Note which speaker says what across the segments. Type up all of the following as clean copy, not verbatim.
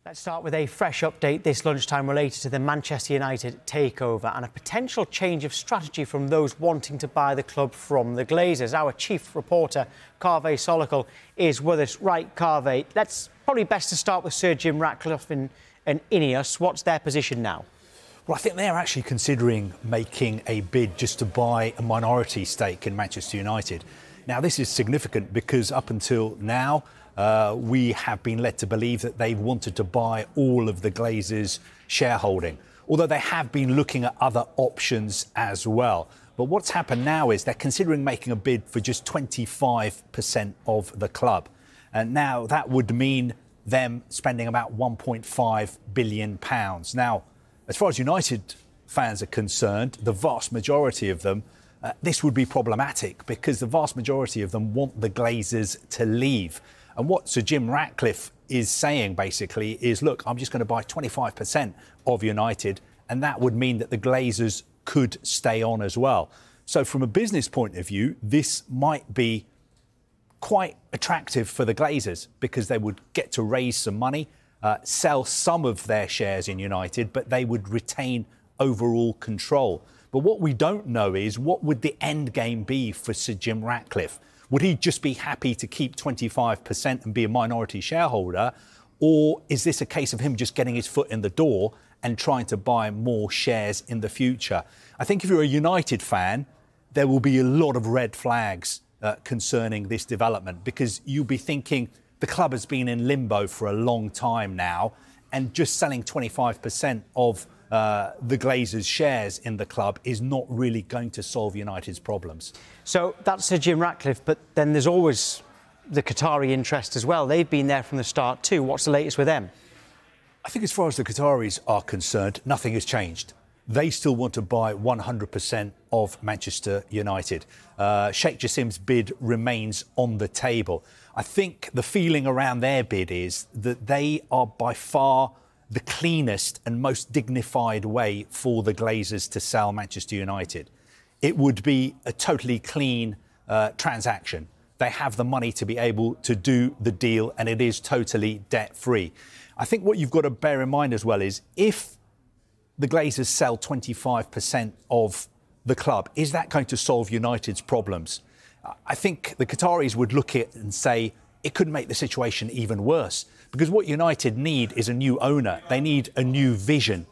Speaker 1: Let's start with a fresh update this lunchtime related to the Manchester United takeover and a potential change of strategy from those wanting to buy the club from the Glazers. Our chief reporter, Kaveh Solhekol, is with us. Right, Kaveh, let's probably best to start with Sir Jim Ratcliffe and Ineos. What's their position now?
Speaker 2: Well, I think they're actually considering making a bid just to buy a minority stake in Manchester United. Now, this is significant because up until now, we have been led to believe that they've wanted to buy all of the Glazers' shareholding, although they have been looking at other options as well. But what's happened now is they're considering making a bid for just 25% of the club. And now that would mean them spending about £1.5 billion. Now, as far as United fans are concerned, the vast majority of them, this would be problematic because the vast majority of them want the Glazers to leave. And what Sir Jim Ratcliffe is saying, basically, is, look, I'm just going to buy 25% of United, and that would mean that the Glazers could stay on as well. So from a business point of view, this might be quite attractive for the Glazers because they would get to raise some money, sell some of their shares in United, but they would retain overall control. But what we don't know is what would the end game be for Sir Jim Ratcliffe? Would he just be happy to keep 25% and be a minority shareholder? Or is this a case of him just getting his foot in the door and trying to buy more shares in the future? I think if you're a United fan, there will be a lot of red flags concerning this development because you'll be thinking the club has been in limbo for a long time now, and just selling 25% of the Glazers' shares in the club is not really going to solve United's problems.
Speaker 1: So that's Sir Jim Ratcliffe, but then there's always the Qatari interest as well. They've been there from the start too. What's the latest with them?
Speaker 2: I think as far as the Qataris are concerned, nothing has changed. They still want to buy 100% of Manchester United. Sheikh Jassim's bid remains on the table. I think the feeling around their bid is that they are by far the cleanest and most dignified way for the Glazers to sell Manchester United. It would be a totally clean transaction. They have the money to be able to do the deal, and it is totally debt-free. I think what you've got to bear in mind as well is if the Glazers sell 25% of the club, is that going to solve United's problems? I think the Qataris would look at it and say it could make the situation even worse because what United need is a new owner. They need a new vision.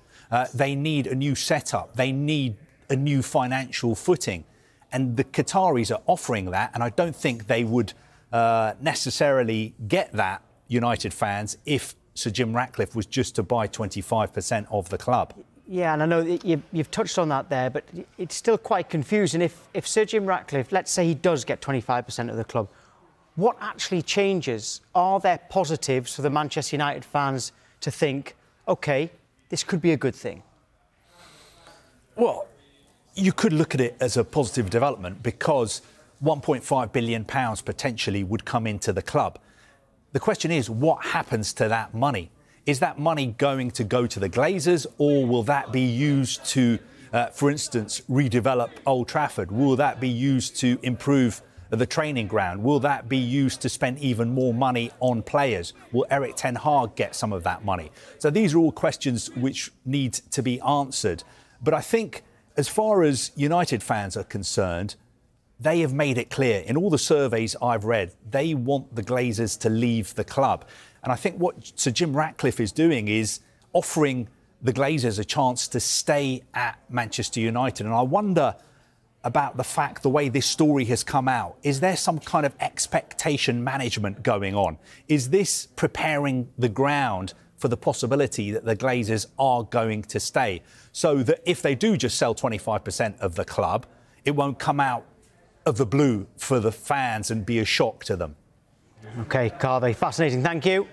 Speaker 2: They need a new setup. They need a new financial footing. And the Qataris are offering that, and I don't think they would necessarily get that, United fans, if Sir Jim Ratcliffe was just to buy 25% of the club.
Speaker 1: Yeah, and I know you've touched on that there, but it's still quite confusing. If Sir Jim Ratcliffe, let's say he does get 25% of the club, what actually changes? Are there positives for the Manchester United fans to think, OK, this could be a good thing?
Speaker 2: Well, you could look at it as a positive development because £1.5 billion potentially would come into the club. The question is, what happens to that money? Is that money going to go to the Glazers, or will that be used to, for instance, redevelop Old Trafford? Will that be used to improve the training ground? Will that be used to spend even more money on players? Will Erik ten Hag get some of that money? So these are all questions which need to be answered. But I think as far as United fans are concerned, they have made it clear in all the surveys I've read, they want the Glazers to leave the club. And I think what Sir Jim Ratcliffe is doing is offering the Glazers a chance to stay at Manchester United. And I wonder about the fact, the way this story has come out. Is there some kind of expectation management going on? Is this preparing the ground for the possibility that the Glazers are going to stay? So that if they do just sell 25% of the club, it won't come out of the blue for the fans and be a shock to them.
Speaker 1: OK, Kaveh, fascinating. Thank you.